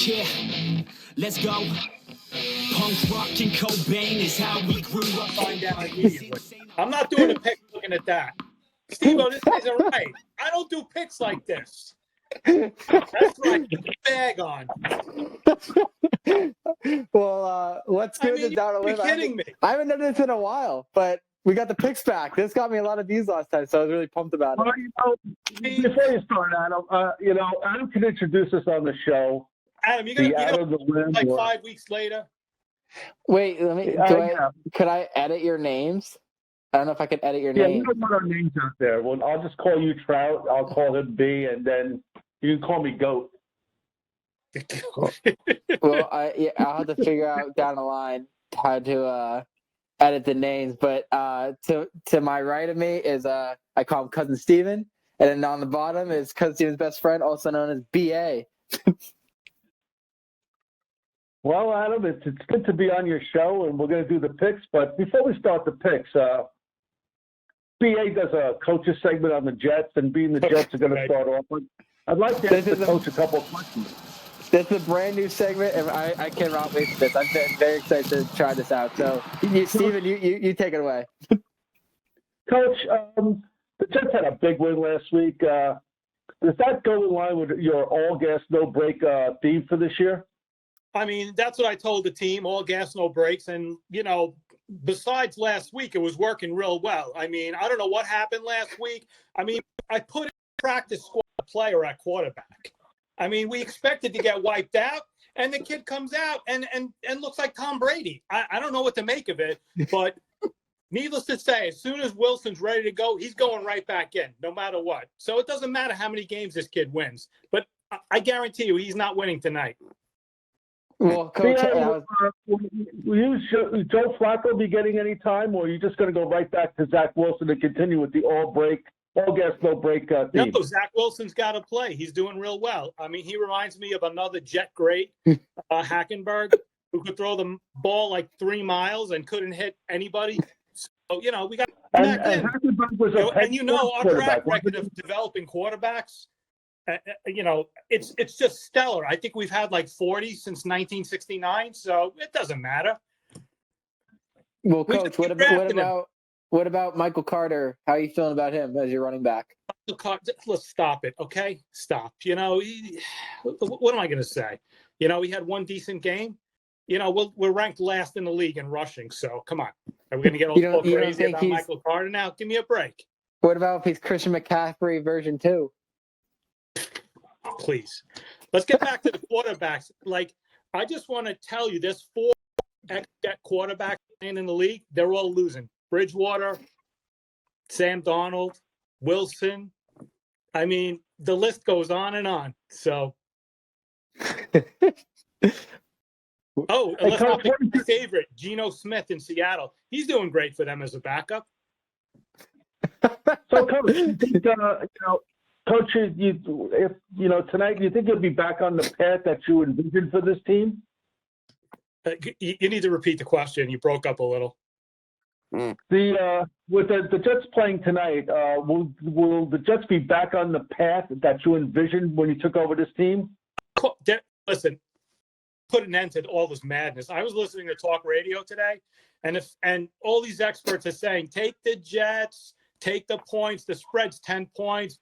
Yeah, let's go. Punk rock and Cobain is how we grew up. Find out immediately. I'm not doing a pick looking at that. Steve-O, this isn't right. I don't do picks like this. That's right. Get the bag on. Well, let's do this down a You're little. kidding me. I haven't done this in a while, but we got the picks back. This got me a lot of views last time, so I was really pumped about it. Well, before you start, Adam, Adam can introduce us on the show. Adam, you're gonna like 5 weeks later. Wait, let me. Could I edit your names? I don't know if I could edit your names. name. Yeah, we don't put our names out there. Well, I'll just call you Trout. I'll call him B, and then you can call me Goat. Well, I'll have to figure out down the line how to edit the names. But to my right of me is I call him Cousin Steven, and then on the bottom is Cousin Steven's best friend, also known as BA. Well, Adam, it's good to be on your show, and we're going to do the picks. But before we start the picks, BA does a coaches segment on the Jets, and being the Jets are going to start off with, I'd like to ask the coach a couple of questions. This is a brand new segment, and I cannot wait for this. I'm very excited to try this out. So, Steven, you take it away. Coach, the Jets had a big win last week. Does that go in line with your all gas, no break theme for this year? I mean, that's what I told the team, all gas, no brakes. And, besides last week, it was working real well. I mean, I don't know what happened last week. I mean, I put in practice squad a player at quarterback. I mean, we expected to get wiped out, and the kid comes out and looks like Tom Brady. I don't know what to make of it, but needless to say, as soon as Wilson's ready to go, he's going right back in, no matter what. So it doesn't matter how many games this kid wins. But I guarantee you he's not winning tonight. Well, Coach, will Joe Flacco be getting any time, or are you just going to go right back to Zach Wilson and continue with the all gas, no break theme? No, Zach Wilson's got to play. He's doing real well. I mean, he reminds me of another Jet great, Hackenberg, who could throw the ball like 3 miles and couldn't hit anybody. So, we got back in. Hackenberg was our track record of developing quarterbacks, it's just stellar. I think we've had like 40 since 1969, so it doesn't matter. Well, Coach, what about Michael Carter? How are you feeling about him as your running back? Let's stop it, okay? Stop. What am I going to say? He had one decent game. We're ranked last in the league in rushing, so come on. Are we going to get all crazy about Michael Carter now? Give me a break. What about if he's Christian McCaffrey version 2? Please. Let's get back to the quarterbacks. Like, I just want to tell you, there's 4 quarterbacks in the league. They're all losing. Bridgewater, Sam Darnold, Wilson. I mean, the list goes on and on. So, let's not forget my favorite, Geno Smith in Seattle. He's doing great for them as a backup. So, Coach, Coach, tonight, do you think you'll be back on the path that you envisioned for this team? You need to repeat the question. You broke up a little. With the Jets playing tonight, will the Jets be back on the path that you envisioned when you took over this team? Listen, put an end to all this madness. I was listening to talk radio today, and all these experts are saying, take the Jets, take the points. The spread's 10 points.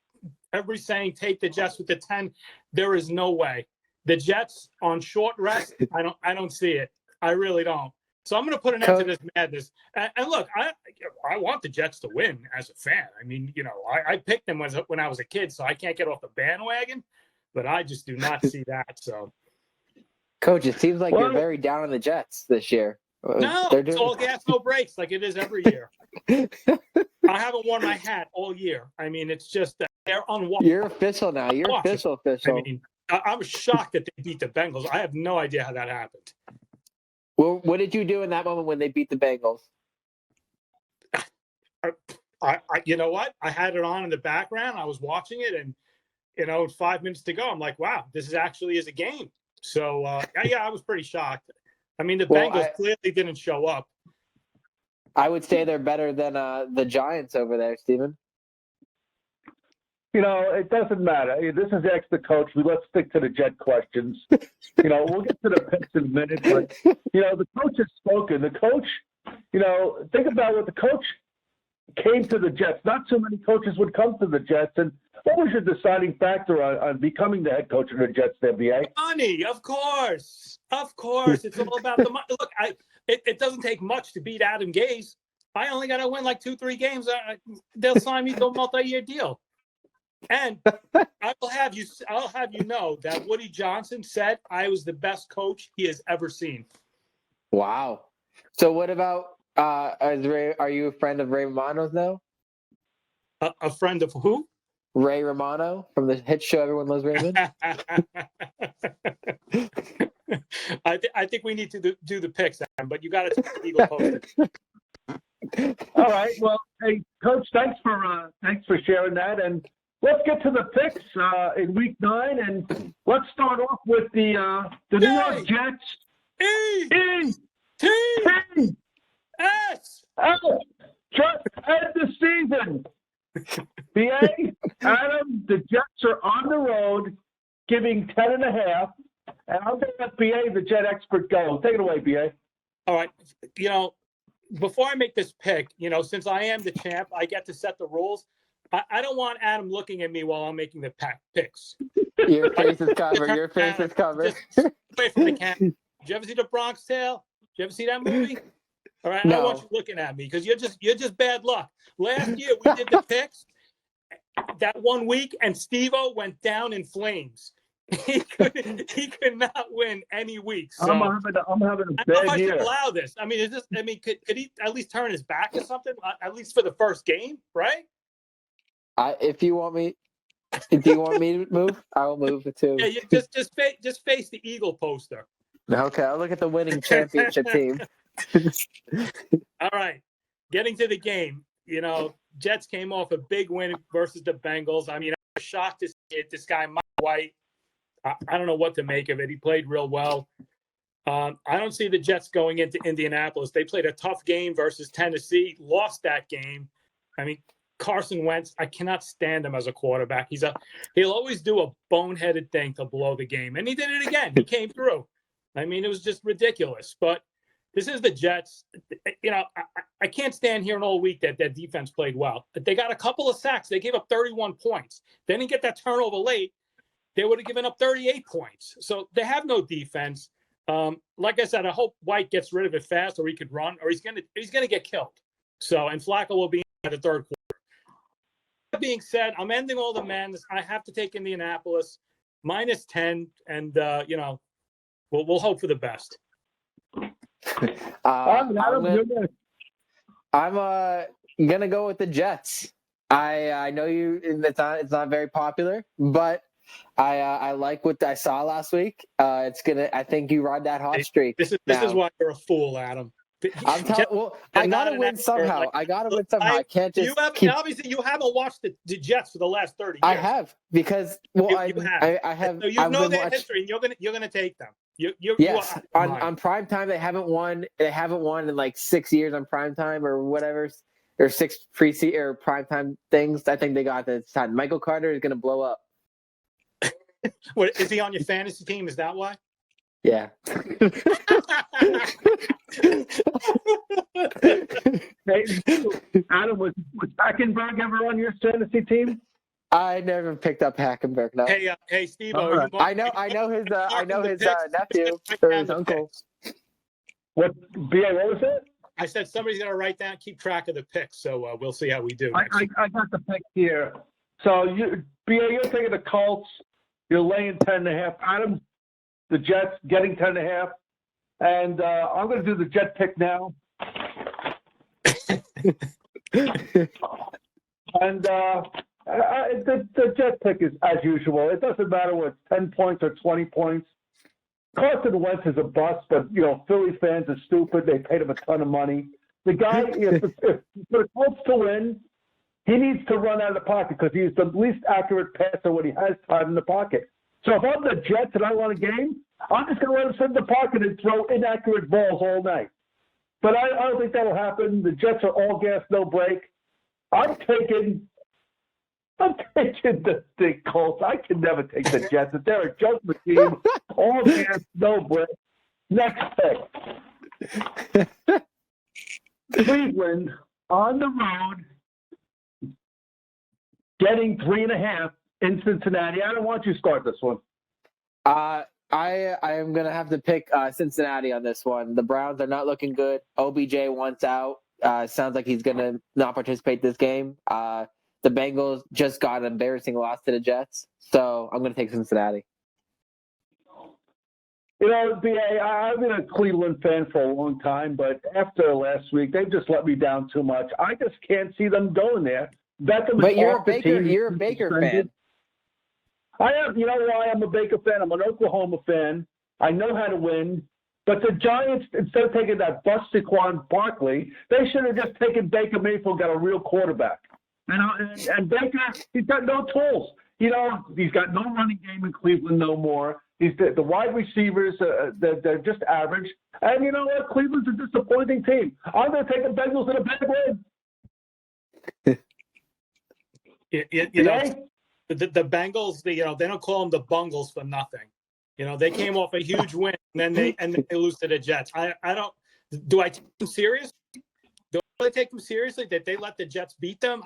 Everybody's saying take the Jets with the 10. There is no way. The Jets on short rest, I don't see it. I really don't. So I'm going to put an end to this madness. And look, I want the Jets to win as a fan. I mean, I picked them when I was a kid, so I can't get off the bandwagon. But I just do not see that. So, Coach, it seems like you're very down on the Jets this year. No, it's all gas, no brakes, like it is every year. I haven't worn my hat all year. I mean, it's just that they're unwatchable. You're official now. You're official. I mean, I was shocked that they beat the Bengals. I have no idea how that happened. Well, what did you do in that moment when they beat the Bengals? You know what? I had it on in the background. I was watching it, and 5 minutes to go, I'm like, wow, this is a game. So I was pretty shocked. I mean, the Bengals clearly didn't show up. I would say they're better than the Giants over there, Steven. it doesn't matter. This is Ask the Coach. Let's stick to the Jet questions. We'll get to the picks in a minute, but, the coach has spoken. The coach, think about what the coach came to the Jets. Not so many coaches would come to the Jets. And what was your deciding factor on becoming the head coach of the Jets there, BA? Money, of course. Of course. It's all about the money. Look, it doesn't take much to beat Adam Gase. I only got to win like 2-3 games. They'll sign me to a multi-year deal. And I'll have you know that Woody Johnson said I was the best coach he has ever seen. Wow. So what about are you a friend of Ray Romano's now? A friend of who? Ray Romano from the hit show Everyone Loves Raymond. I think we need to do the picks, Adam, but you got to take the Eagle post. All right. Well, hey, Coach, thanks for sharing that, and let's get to the picks in Week 9, and let's start off with the New York Jets. E-T-S. Just end the season. BA, Adam, the Jets are on the road, giving 10.5, and I'm going to let BA, the Jet expert, go. Take it away, BA. All right. Before I make this pick, since I am the champ, I get to set the rules. I don't want Adam looking at me while I'm making the picks. Your face is covered. Your face is covered. Just away from the camera. Did you ever see The Bronx Tale? Did you ever see that movie? All right, No. I want you looking at me because you're just bad luck. Last year we did the picks that 1 week, and Steve-O went down in flames. He could not win any week. So I'm having a I don't know if bad I should year. allow this. I mean, could he at least turn his back or something? At least for the first game, right? If you want me to move, I will move it too. Yeah, you just face the Eagle poster. Okay, I'll look at the winning championship team. All right, getting to the game. Jets came off a big win versus the Bengals. I mean, I was shocked to see it. This guy, Mike White, I don't know what to make of it. He played real well. I don't see the Jets going into Indianapolis. They played a tough game versus Tennessee, lost that game. I mean, Carson Wentz, I cannot stand him as a quarterback. He'll always do a boneheaded thing to blow the game. And he did it again. He came through. I mean, it was just ridiculous. But this is the Jets. I can't stand hearing all week that their defense played well. They got a couple of sacks. They gave up 31 points. They didn't get that turnover late. They would have given up 38 points. So they have no defense. Like I said, I hope White gets rid of it fast, or he could run, or he's gonna get killed. So, and Flacco will be in the third quarter. That being said, I'm ending all the madness. I have to take Indianapolis -10, and we'll hope for the best. I'm gonna go with the Jets. I know it's not very popular, but I like what I saw last week. I think you ride that hot streak. This is why you're a fool, Adam. I gotta win somehow. I can't just. Obviously you haven't watched the Jets for the last 30 years. I have because I have. So you know their history, and you're gonna take them. Yes, on prime time they haven't won. They haven't won in like 6 years on prime time or whatever, or 6 pre-season or prime time things. I think they got this time. Michael Carter is gonna blow up. What, is he on your fantasy team? Is that why? Yeah. Hey, Adam, was Hackenberg ever on your fantasy team? I never picked up Hackenberg. No. Hey, Steve. Right. I know his nephew or his uncle. What? BA, what was it? I said somebody's gonna write down, keep track of the picks. So we'll see how we do. I got the pick here. So BA, you're taking the Colts. You're laying 10.5. Adam, the Jets getting 10.5. And I'm going to do the Jet pick now. And the Jet pick is as usual. It doesn't matter whether it's 10 points or 20 points. Carson Wentz is a bust, but Philly fans are stupid. They paid him a ton of money. The guy, if for the Colts to win, he needs to run out of the pocket because he's the least accurate passer when he has time in the pocket. So if I'm the Jets and I want a game, I'm just going to let him sit in the pocket and throw inaccurate balls all night. But I don't think that will happen. The Jets are all gas, no break. I'm taking I'm taking the Colts. I can never take the Jets. They're a judgment team. All gas, no break. Next pick. Cleveland on the road, getting 3.5 in Cincinnati. I don't want you to start this one. I am gonna have to pick Cincinnati on this one. The Browns are not looking good. OBJ wants out. Sounds like he's gonna not participate this game. The Bengals just got an embarrassing loss to the Jets, so I'm gonna take Cincinnati. You know, BA, I've been a Cleveland fan for a long time, but after last week, they've just let me down too much. I just can't see them going there. Beckham But is you're off a the Baker. team. You're a Baker fan. I am. You know why I'm a Baker fan? I'm an Oklahoma fan. I know how to win. But the Giants, instead of taking that bust Saquon Barkley, they should have just taken Baker Mayfield, got a real quarterback. And Baker, he's got no tools. You know, he's got no running game in Cleveland no more. He's the wide receivers, they're just average. And you know what? Cleveland's a disappointing team. I'm going to take the Bengals in a bad win. You know, the Bengals, they don't call them the Bungles for nothing. You know, they came off a huge win and then they lose to the Jets. I don't. Do I take them serious? Do I really take them seriously that they let the Jets beat them?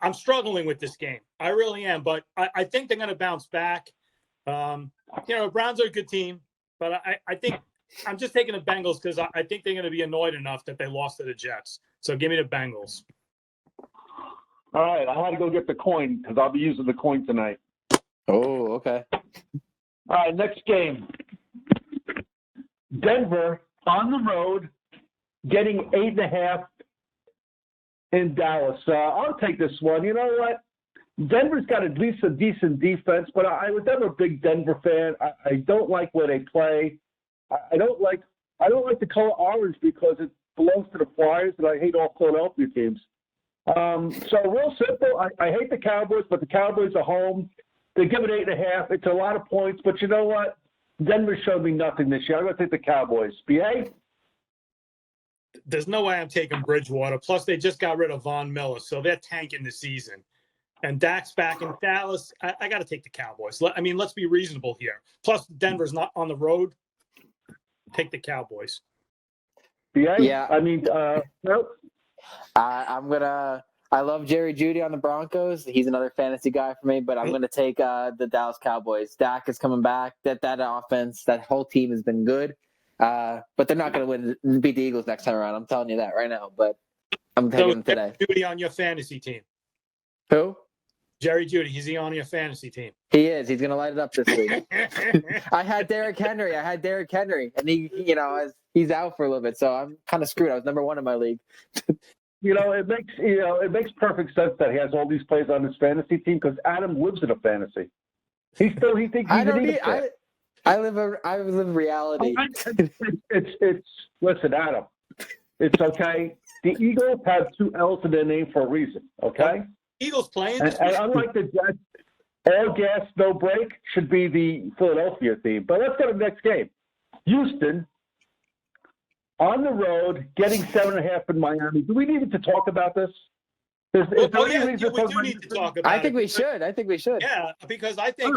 I'm struggling with this game. I really am, but I think they're going to bounce back. You know, Browns are a good team, but I think I'm just taking the Bengals because I think they're going to be annoyed enough that they lost to the Jets. So give me the Bengals. All right, I had to go get the coin because I'll be using the coin tonight. Oh, okay. All right, next game. Denver on the road, getting 8.5 in Dallas. I'll take this one. You know what? Denver's got at least a decent defense, but I was never a big Denver fan. I don't like where they play. I don't like the color orange because it belongs to the Flyers, and I hate all Philadelphia teams. So real simple. I hate the Cowboys, but the Cowboys are home. They give it 8.5. It's a lot of points, but you know what? Denver showed me nothing this year. I'm going to take the Cowboys. BA? There's no way I'm taking Bridgewater. Plus, they just got rid of Von Miller, so they're tanking the season. And Dak's back in Dallas. I got to take the Cowboys. I mean, let's be reasonable here. Plus, Denver's not on the road. Take the Cowboys. BA? Yeah. I mean, nope. I love Jerry Jeudy on the Broncos. He's another fantasy guy for me, but I'm gonna take the Dallas Cowboys. Dak is coming back. That offense, that whole team has been good, but they're not gonna beat the Eagles next time around. I'm telling you that right now. But I'm taking them today. Jeudy on your fantasy team. Who? Jerry Jeudy. Is he on your fantasy team? He is. He's gonna light it up this week. I had Derrick Henry, and he's out for a little bit, so I'm kind of screwed. I was number 1 in my league. You know, it makes perfect sense that he has all these players on his fantasy team because Adam lives in a fantasy. He thinks he's I live reality. It's listen, Adam. It's okay. The Eagles have 2 L's in their name for a reason. Okay. Eagles playing. And unlike the Jets, all gas, no break should be the Philadelphia team. But let's go to the next game. Houston. On the road, getting 7.5 in Miami. Do we need to talk about this? We do need to talk about it. I think we should. Yeah, because I think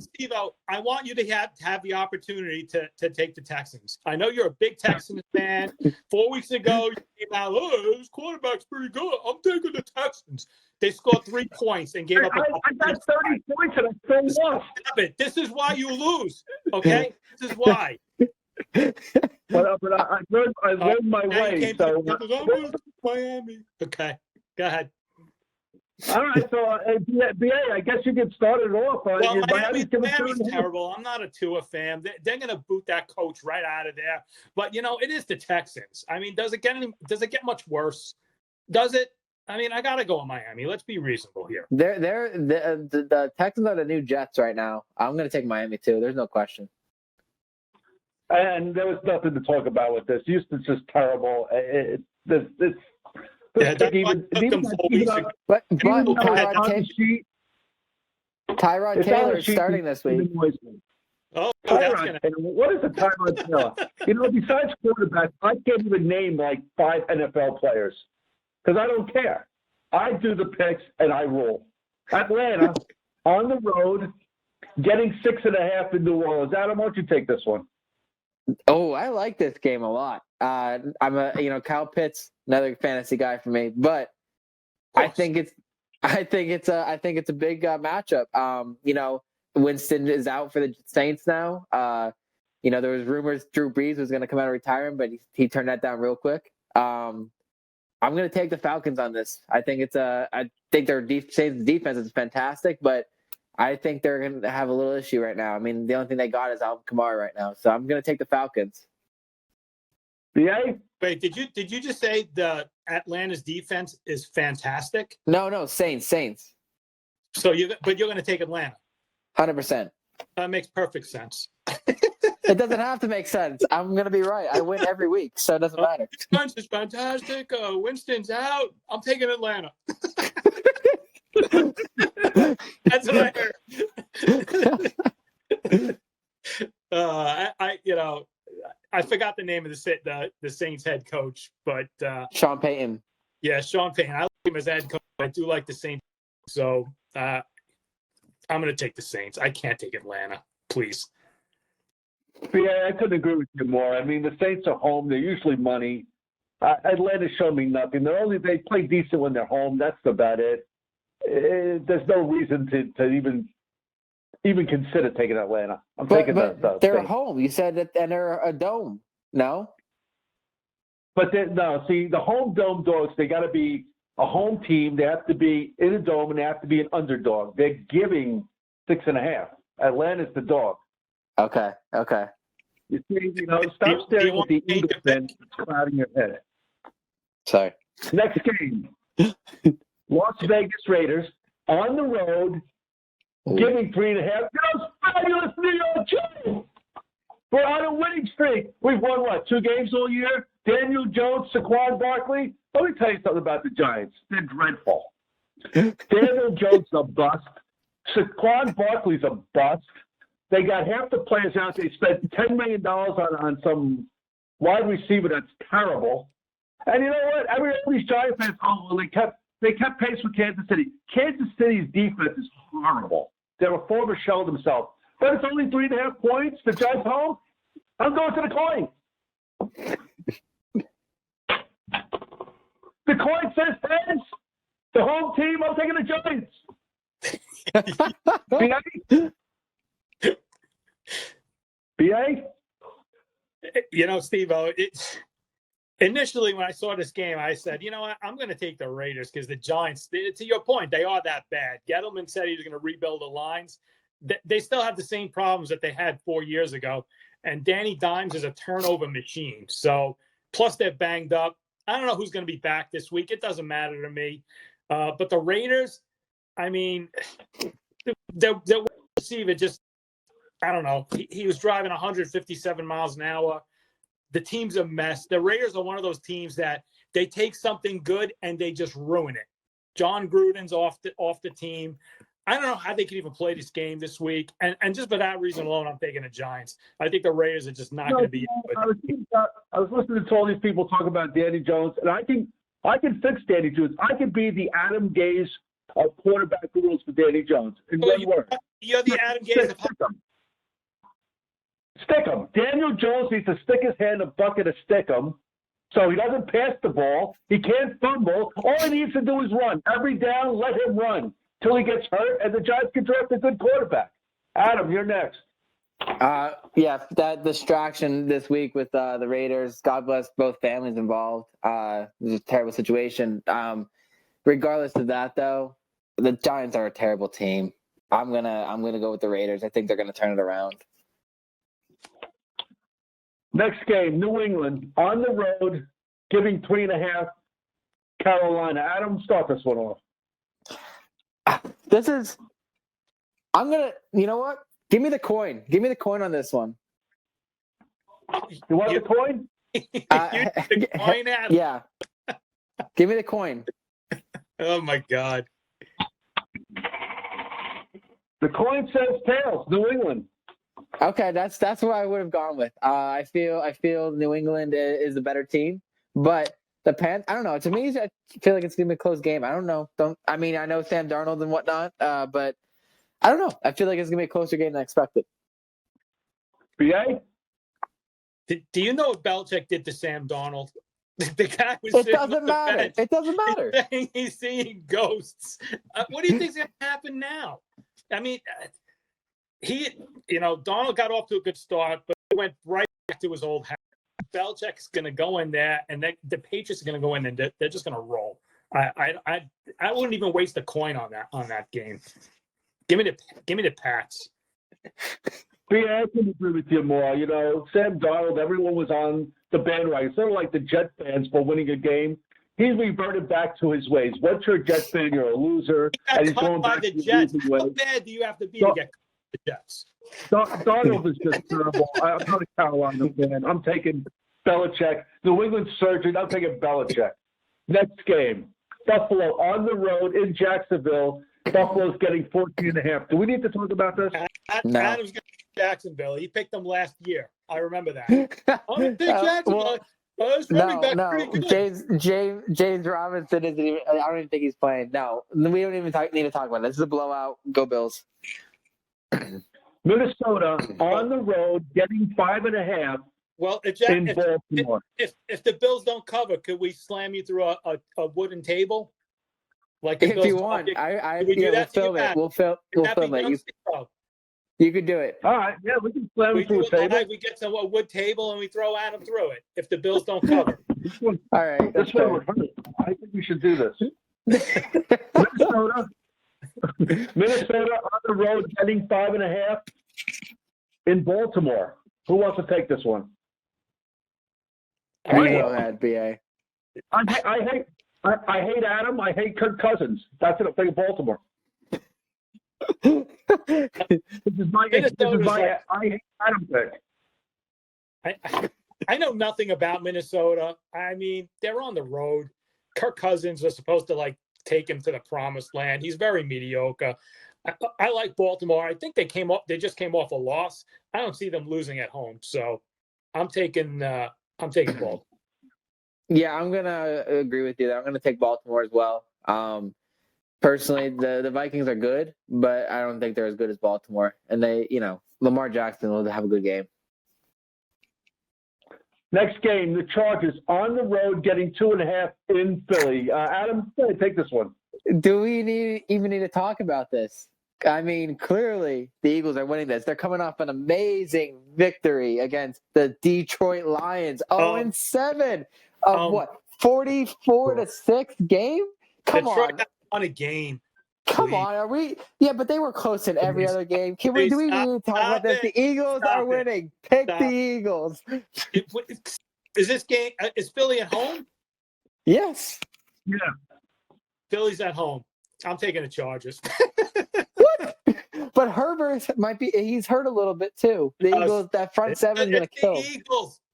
Steve, I want you to have the opportunity to take the Texans. I know you're a big Texans fan. 4 weeks ago, you came out, this quarterback's pretty good. I'm taking the Texans. They scored 3 points and gave up. I got 30 points and I still lost. This is why you lose, okay? This is why. But I learned my way. So Miami. Okay, go ahead. All right, so BA, I guess you get started off. Well, Miami's terrible. I'm not a Tua fan. They're going to boot that coach right out of there. But it is the Texans. I mean, does it get much worse? Does it? I mean, I got to go with Miami. Let's be reasonable here. The Texans are the new Jets right now. I'm going to take Miami too. There's no question. And there was nothing to talk about with this. Houston's just terrible. But Tyrod Taylor is starting this week. Oh, what is a Tyrod Taylor? Besides quarterbacks, I can't even name like 5 NFL players because I don't care. I do the picks, and I rule. Atlanta on the road, getting 6.5 in New Orleans. Adam, why don't you take this one? Oh, I like this game a lot. I'm Kyle Pitts, another fantasy guy for me, but I think it's a big matchup. Winston is out for the Saints now. There was rumors Drew Brees was going to come out of retirement, but he turned that down real quick. I'm going to take the Falcons on this. I think I think their Saints defense is fantastic, but I think they're going to have a little issue right now. I mean, the only thing they got is Alvin Kamara right now, so I'm going to take the Falcons. BA? Wait, did you just say the Atlanta's defense is fantastic? No, Saints. So you're going to take Atlanta. 100%. That makes perfect sense. It doesn't have to make sense. I'm going to be right. I win every week, so it doesn't matter. Defense is fantastic. Winston's out. I'm taking Atlanta. That's what I heard. I forgot the name of the Saints head coach, but Sean Payton. Yeah, Sean Payton. I like him as head coach. I do like the Saints, so I'm going to take the Saints. I can't take Atlanta, please. Yeah, I couldn't agree with you more. I mean, the Saints are home. They're usually money. Atlanta's shown me nothing. They play decent when they're home. That's about it. There's no reason to even consider taking Atlanta. I'm taking the they're Saints. home. You said that, and they're a dome. No? But see, the home dome dogs, they got to be a home team. They have to be in a dome, and they have to be an underdog. They're giving 6.5. Atlanta's the dog. Okay. You see, stop staring at the Eagles and it's clouding your head. Sorry. Next game, Las Vegas Raiders on the road, giving 3.5. Fabulous New York Giants. We're on a winning streak. We've won, 2 games all year? Daniel Jones, Saquon Barkley. Let me tell you something about the Giants. They're dreadful. Daniel Jones is a bust. Saquon Barkley's a bust. They got half the players out. They spent $10 million on some wide receiver that's terrible. And you know what? Every these Giants fans, they kept pace with Kansas City. Kansas City's defense is horrible. They're a former shell of themselves. But it's only 3.5 points. The Giants home. I'm going to the coin. The coin says heads. The home team. I'm taking the Giants. BA? Steve, initially when I saw this game, I said, you know what, I'm going to take the Raiders because the Giants, to your point, they are that bad. Gettleman said he was going to rebuild the lines. They still have the same problems that they had 4 years ago. And Danny Dimes is a turnover machine. So, plus they're banged up. I don't know who's going to be back this week. It doesn't matter to me. But the Raiders, I mean, the receiver just, I don't know. He was driving 157 miles an hour. The team's a mess. The Raiders are one of those teams that they take something good and they just ruin it. John Gruden's off the team. I don't know how they can even play this game this week. And just for that reason alone, I'm taking the Giants. I think the Raiders are just not going to be good. I was listening to all these people talk about Danny Jones, and I can fix Danny Jones. I can be the Adam Gase of quarterback rules for Danny Jones. In one word. You're the Adam Gase of Stick him. Daniel Jones needs to stick his hand in a bucket of stick him so he doesn't pass the ball. He can't fumble. All he needs to do is run. Every down, let him run till he gets hurt, and the Giants can draft a good quarterback. Adam, you're next. That distraction this week with the Raiders. God bless both families involved. It was a terrible situation. Regardless of that, though, the Giants are a terrible team. I'm gonna go with the Raiders. I think they're gonna turn it around. Next game, New England on the road, giving 3.5. Carolina. Adam, start this one off. You know what? Give me the coin. Give me the coin on this one. You want the coin? The coin, Adam? Yeah. Give me the coin. Oh my God. The coin says tails, New England. Okay, that's what I would have gone with. I feel New England is a better team, but I don't know. To me, I feel like it's gonna be a close game. I don't know. I know Sam Darnold and whatnot, but I don't know. I feel like it's gonna be a closer game than expected. BA? Do you know what Belichick did to Sam Darnold? The guy was It doesn't matter. It doesn't matter. He's seeing ghosts. What do you think's going to happen now? I mean, Darnold got off to a good start, but he went right back to his old habit. Belichick's going to go in there, and the Patriots are going to go in, and they're just going to roll. I wouldn't even waste a coin on that game. Give me the Pats. Yeah, I can agree with you more. Sam Darnold, everyone was on the bandwagon, sort of like the Jet fans for winning a game. He's reverted back to his ways. Once you're a Jet fan, you're a loser. And he's going back to the Jets. losing ways. How bad do you have to be to get the Jets? Darnold is just terrible. I'm not a Carolina fan. I'm taking Belichick. New England surgeon, I'm taking Belichick. Next game, Buffalo on the road in Jacksonville. Buffalo's getting 14.5. Do we need to talk about this? No. Adam's going to Jacksonville. He picked them last year. I remember that. Jacksonville. James Robinson isn't even. I don't even think he's playing. No, we don't even need to talk about it. This is a blowout. Go Bills. Minnesota on the road getting 5.5. Well, in Baltimore. If the Bills don't cover, could we slam you through a wooden table? Like if you want, we'll film it. We'll film it. You could do it. All right, yeah, we can slam it through a table. We get some wood table and we throw Adam through it. If the Bills don't cover. All right, this one would hurt. I think we should do this. Minnesota on the road getting 5.5 in Baltimore. Who wants to take this one? Go ahead, BA. I hate Adam. I hate Kirk Cousins. That's it. I'm taking Baltimore. I hate Adam pick. I know nothing about Minnesota. I mean, they're on the road. Kirk Cousins was supposed to take him to the promised land. He's very mediocre. I like Baltimore. I think they just came off a loss. I don't see them losing at home. So I'm taking Baltimore. Yeah, I'm gonna agree with you. I'm gonna take Baltimore as well. Personally, the Vikings are good, but I don't think they're as good as Baltimore. And Lamar Jackson will have a good game. Next game, the Chargers on the road getting 2.5 in Philly. Adam, take this one. Do we even need to talk about this? I mean, clearly the Eagles are winning this. They're coming off an amazing victory against the Detroit Lions. 0-7 of what? 44-6 game? Come Detroit on. Won a game. Come on, are we? Yeah, but they were close in every other game. Do we need to talk about this? The Eagles are winning. Pick the Eagles. Is this game? Is Philly at home? Yes. Yeah. Philly's at home. I'm taking the Chargers. What? But Herbert he's hurt a little bit too. The Eagles, that front seven is going to kill.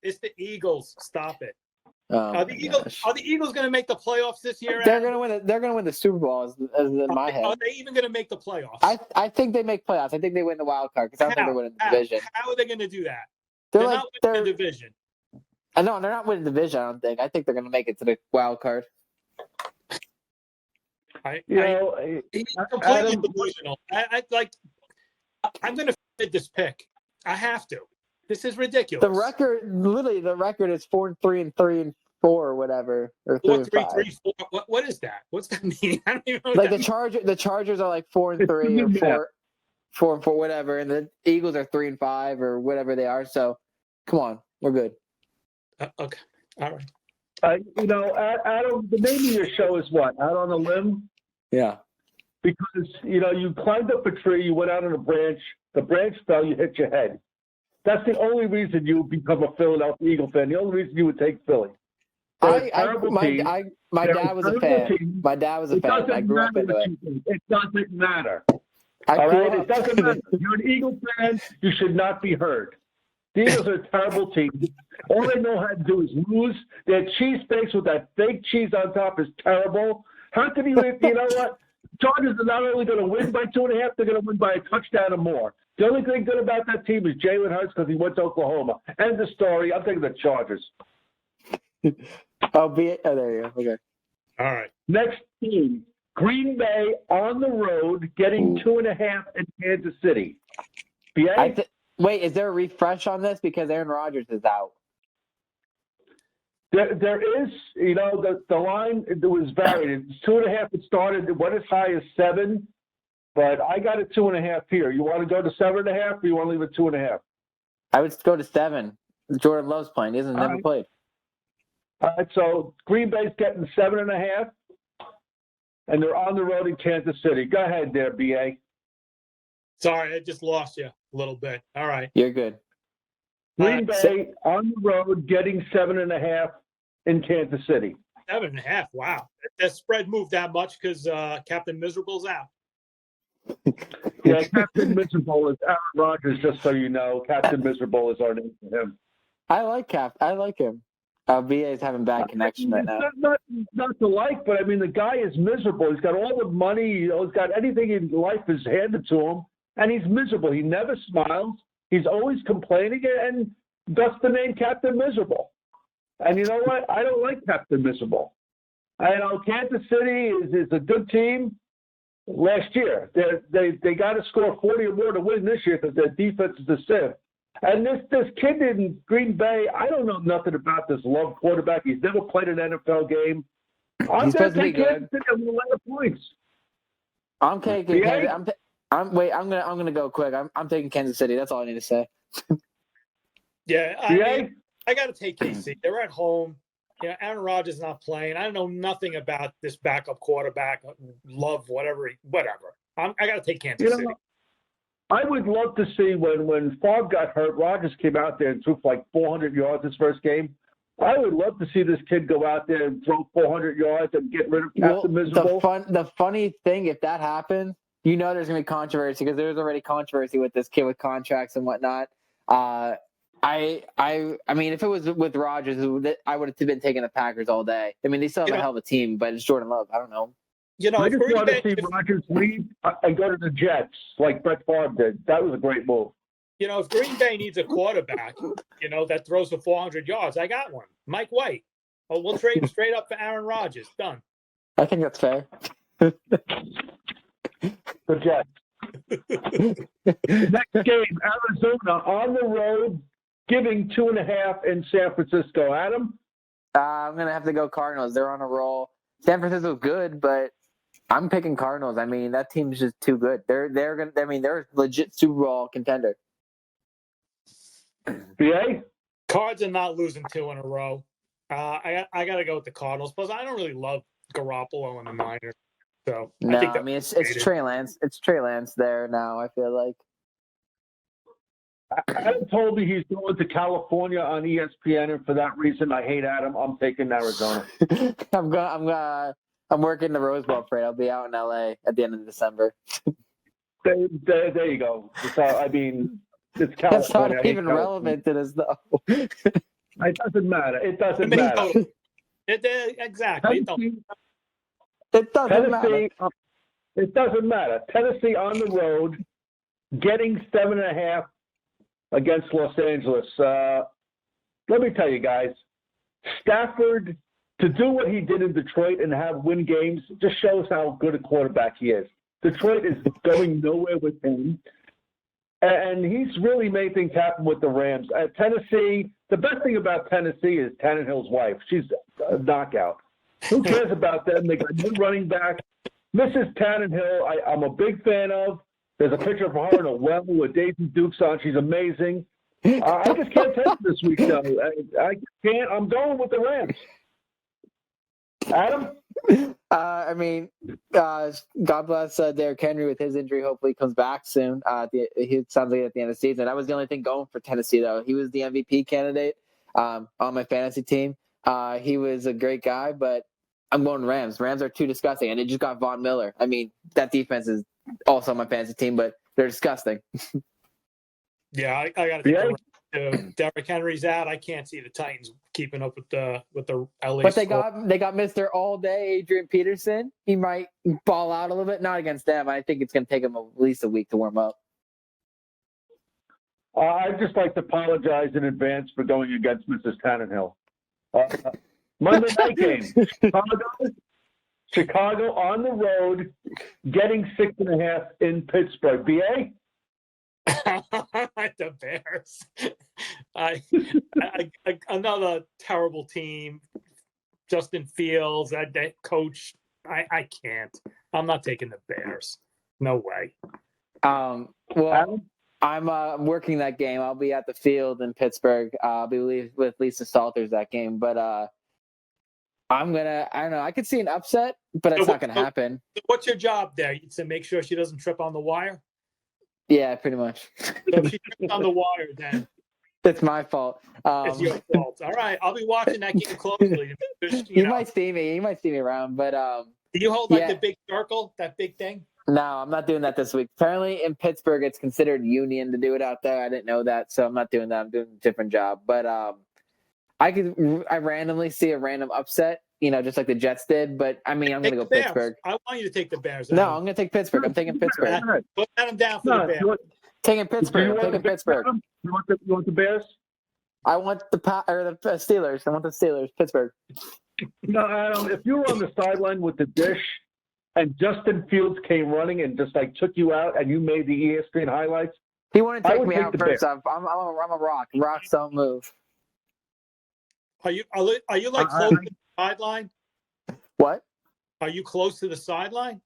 It's the Eagles. Stop it. Oh, are the Eagles going to make the playoffs this year? They're going to win. They're going to win the Super Bowl. As in my head. Are they even going to make the playoffs? I think they make playoffs. I think they win the wild card because I don't think they're winning the division. How are they going to do that? They're not winning the division. No, they're not winning the division. I don't think. I think they're going to make it to the wild card. He's completely delusional. I'm going to fit this pick. I have to. This is ridiculous. The record is 4-3 and 3-4 or whatever, or 3-5. 4. What is that? What's that mean? I don't even know. The Chargers are 4-3 or 4-4, whatever, and the Eagles are 3-5 or whatever they are. So, come on, we're good. Okay, all right. Adam, the name of your show is what? Out on a Limb? Yeah. Because, you climbed up a tree, you went out on a branch, the branch fell, you hit your head. That's the only reason you become a Philadelphia Eagle fan. The only reason you would take Philly. My dad was a fan. My dad was a fan. I grew up into it. It doesn't matter. All right? It doesn't matter. You're an Eagle fan. You should not be heard. The Eagles are a terrible team. All they know how to do is lose. Their cheese steaks with that fake cheese on top is terrible. How can you know what? Chargers are not only going to win by 2.5, they're going to win by a touchdown or more. The only thing good about that team is Jalen Hurts because he went to Oklahoma. End of story. I'm taking the Chargers. Oh, there you go. Okay. All right. Next team, Green Bay on the road, getting 2.5 in Kansas City. BA? Wait, is there a refresh on this because Aaron Rodgers is out? There is, the line it was varied. It's 2.5. It started. It went as high as 7, but I got it 2.5 here. You want to go to 7.5, or you want to leave it 2.5? I would go to 7. Jordan Love's playing. He hasn't never right. played. All right, so Green Bay's getting 7.5, and they're on the road in Kansas City. Go ahead there, BA. Sorry, I just lost you a little bit. All right. You're good. Green Bay on the road getting 7.5 in Kansas City. 7.5. Wow. That spread moved that much because Captain Miserable's out. Yeah, Captain Miserable is Aaron Rodgers, just so you know. Captain Miserable is our name for him. I like Cap. I like him. BA is having bad connection right now. Not to like, but I mean, the guy is miserable. He's got all the money. He's got anything in life is handed to him, and he's miserable. He never smiles. He's always complaining, and thus the name Captain Miserable. And you know what? I don't like Captain Miserable. I know Kansas City is a good team. Last year, they got to score 40 or more to win this year because their defense is a sieve. And this kid in Green Bay, I don't know nothing about this Love quarterback. He's never played an NFL game. I'm going to take Kansas City and we'll the points. I'm taking. I'm gonna go quick. I'm taking Kansas City. That's all I need to say. Yeah, I got to take KC. They're at home. Yeah, Aaron Rodgers is not playing. I know nothing about this backup quarterback, Love, whatever. I got to take Kansas City. I would love to see when Favre got hurt, Rodgers came out there and threw for like 400 yards his first game. I would love to see this kid go out there and throw 400 yards and get rid of Captain Miserable. The funny thing, if that happens, there's going to be controversy because there's already controversy with this kid with contracts and whatnot. I mean, if it was with Rodgers, I would have been taking the Packers all day. I mean, they still have a hell of a team, but it's Jordan Love. I don't know. I just want to see Rodgers leave and go to the Jets like Brett Favre did. That was a great move. If Green Bay needs a quarterback, that throws for 400 yards, I got one. Mike White. Oh, we'll trade him straight up for Aaron Rodgers. Done. I think that's fair. The Jets. Next game, Arizona on the road, giving 2.5 in San Francisco. Adam? I'm going to have to go Cardinals. They're on a roll. San Francisco's good, but I'm picking Cardinals. I mean, that team's just too good. They're a legit Super Bowl contender. BA? Cards are not losing 2 in a row. I got to go with the Cardinals. Plus, I don't really love Garoppolo and the Niners. So I mean, it's Trey Lance. It's Trey Lance there now, I feel like. Adam told me he's going to California on ESPN, and for that reason, I hate Adam. I'm taking Arizona. I'm working the Rose Bowl parade. I'll be out in LA at the end of December. There you go. So, I mean, it's California. That's not even relevant to this, though. It doesn't matter. It doesn't matter. Exactly. It doesn't matter. It doesn't matter. Tennessee on the road, getting 7.5 against Los Angeles. Let me tell you guys, Stafford, to do what he did in Detroit and win games, just shows how good a quarterback he is. Detroit is going nowhere with him. And he's really made things happen with the Rams. Tennessee, the best thing about Tennessee is Tannehill's wife. She's a knockout. Who cares about them? They got no running back. Mrs. Tannehill, I'm a big fan of. There's a picture of her in a well with Daisy Dukes on. She's amazing. I just can't take this week, though. I can't. I'm going with the Rams. Adam? I mean, God bless Derrick Henry with his injury. Hopefully he comes back soon. He sounds like at the end of the season. That was the only thing going for Tennessee, though. He was the MVP candidate on my fantasy team. He was a great guy, but I'm going Rams. Rams are too disgusting, and they just got Von Miller. I mean, that defense is also on my fantasy team, but they're disgusting. Yeah, I got to think Derrick Henry's out. I can't see the Titans keeping up with the LA. But they got Mr. All Day, Adrian Peterson. He might ball out a little bit, not against them. I think it's going to take him at least a week to warm up. I'd just like to apologize in advance for going against Mrs. Tannehill. Monday night game. Chicago on the road, getting 6.5 in Pittsburgh. BA? The Bears. Another terrible team. Justin Fields, that coach. I can't. I'm not taking the Bears. No way. Well, I'm working that game. I'll be at the field in Pittsburgh. I'll be with Lisa Salters that game. But I don't know. I could see an upset, but it's not going to happen. What's your job there? To make sure she doesn't trip on the wire? Yeah, pretty much. So if she trips on the wire, then it's my fault. it's your fault. All right, I'll be watching that game closely. You might see me. You might see me around, but do you hold the big circle, that big thing? No, I'm not doing that this week. Apparently, in Pittsburgh, it's considered union to do it out there. I didn't know that, so I'm not doing that. I'm doing a different job. But I randomly see a random upset, just like the Jets did. But I mean, I'm going to go Pittsburgh. I want you to take the Bears. No, I'm going to take Pittsburgh. I'm taking Pittsburgh. Put them down for the Bears. Taking Pittsburgh. I'm taking Pittsburgh. You want the Bears? I want the Steelers. I want the Steelers. Pittsburgh. No, Adam, if you were on the sideline with the dish and Justin Fields came running and just like took you out and you made the ESPN highlights, he wanted to take me out first off. I'm a rock. Rocks don't move. Are you like close to the sideline? What? Are you close to the sideline?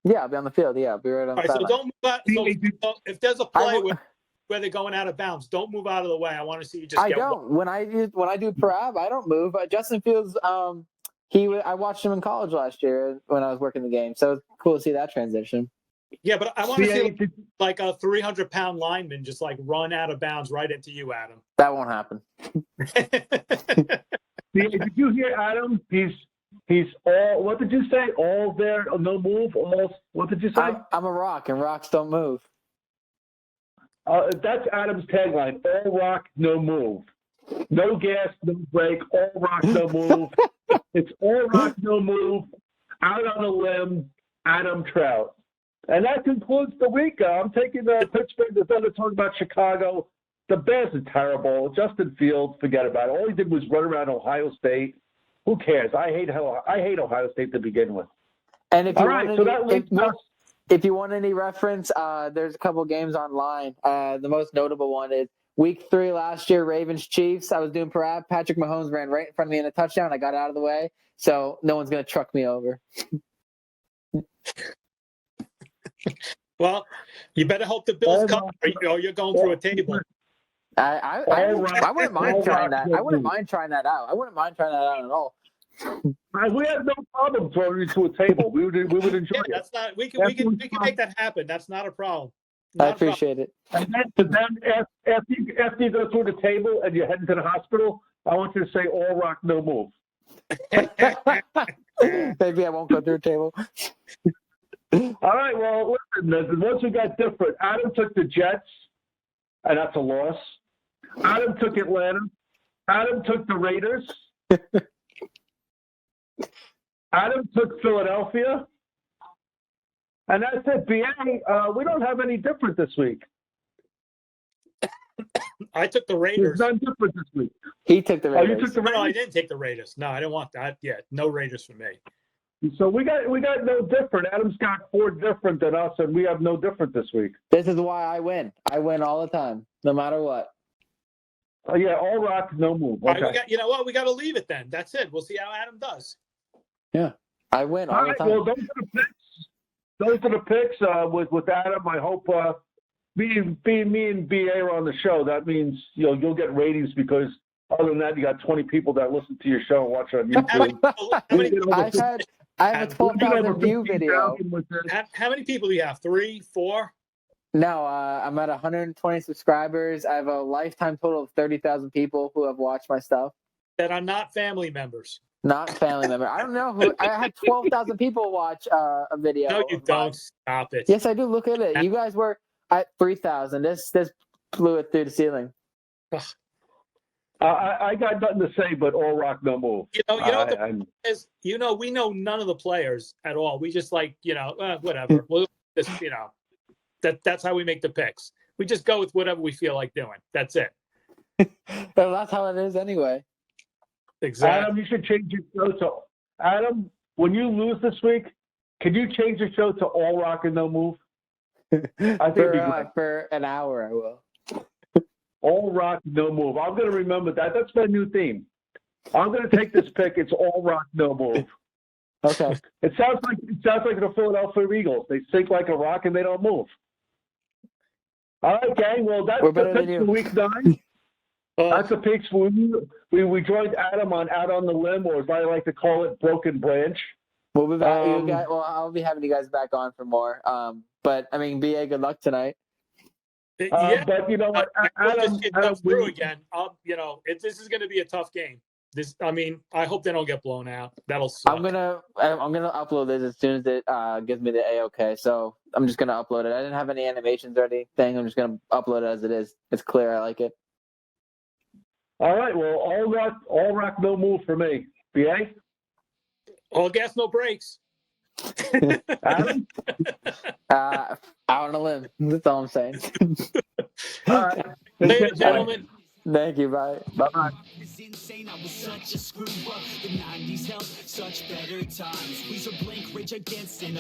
Yeah, I'll be on the field. Yeah, I'll be right on the sideline. So don't move out. So if there's a play where they're going out of bounds, don't move out of the way. I want to see you just. I don't. When I do parab, I don't move. Justin Fields, I watched him in college last year when I was working the game, so it's cool to see that transition. Yeah, but I want to see like a 300-pound lineman just like run out of bounds right into you, Adam. That won't happen. Did you hear Adam? He's all. What did you say? All there, no move. All. What did you say? I'm a rock, and rocks don't move. That's Adam's tagline: all rock, no move. No gas, no brake. All rock, no move. It's all rock, no move. Out on a limb, Adam Trout. And that concludes the week. I'm taking Pittsburgh. There's other talk about Chicago. The Bears are terrible. Justin Fields, forget about it. All he did was run around Ohio State. Who cares? I hate Ohio State to begin with. And if you want any reference, there's a couple games online. The most notable one is Week 3 last year, Ravens-Chiefs. I was doing parade. Patrick Mahomes ran right in front of me in a touchdown. I got out of the way, so no one's going to truck me over. Well, you better hope the Bills come, or you're going through a table. I wouldn't mind trying that. I wouldn't mind trying that out. I wouldn't mind trying that out at all. We have no problem throwing you to a table. We would enjoy it. That's not. We can make that happen. That's not a problem. I appreciate it. And then after you go through the table and you're heading to the hospital, I want you to say all rock, no move. Maybe I won't go through a table. All right. Well, listen. Once we got different, Adam took the Jets, and that's a loss. Adam took Atlanta. Adam took the Raiders. Adam took Philadelphia. And that's it. BA, we don't have any different this week. I took the Raiders. There's none different this week. He took the Raiders. Oh, you took the Raiders? No, I didn't take the Raiders. No, I didn't want that. Yeah, no Raiders for me. So we got no different. Adam's got 4 different than us, and we have no different this week. This is why I win. I win all the time, no matter what. Oh yeah, all rock, no move. Okay. All right, you know what? We got to leave it then. That's it. We'll see how Adam does. Yeah, I win all the time. Well, those are the picks. Those are the picks with Adam. I hope being me and BA are on the show. That means you'll get ratings because other than that, you got 20 people that listen to your show and watch it on YouTube. I have a 12,000 view video. How many people do you have? 3, 4? No, I'm at 120 subscribers. I have a lifetime total of 30,000 people who have watched my stuff. That are not family members. Not family member. I don't know who. I had 12,000 people watch a video. No, you don't. Stop it. Yes, I do. Look at it. You guys were at 3,000. This blew it through the ceiling. I got nothing to say, but all rock, no move. We know none of the players at all. We just whatever. We'll just, that's how we make the picks. We just go with whatever we feel like doing. That's it. Well, that's how it is anyway. Exactly. Adam, you should change your show to Adam. When you lose this week, can you change the show to All Rock and No Move? I think it'd be great. For an hour, I will. All Rock, No Move. I'm going to remember that. That's my new theme. I'm going to take this pick. It's All Rock, No Move. Okay. It sounds like the Philadelphia Eagles. They sink like a rock and they don't move. All right, gang. Well, that's We're the better than picks you. for week 9. That's the picks for we joined Adam on Out on the Limb, or as I like to call it, Broken Branch. We'll be back. I'll be having you guys back on for more. But I mean, BA, good luck tonight. Yeah, but you know what, we'll just get them through we- again. This is going to be a tough game. I hope they don't get blown out. That'll suck. I'm gonna upload this as soon as it gives me the A-OK. So I'm just gonna upload it. I didn't have any animations or anything. I'm just gonna upload it as it is. It's clear. I like it. All right. Well, all rock, no move for me. BA? All gas, no brakes. Adam? Out on a limb. That's all I'm saying. All right. Ladies and gentlemen. Thank you. Bye. Bye-bye. It's insane, I was such a screw up. The 90s held such better times. We were Blink, Rage Against, and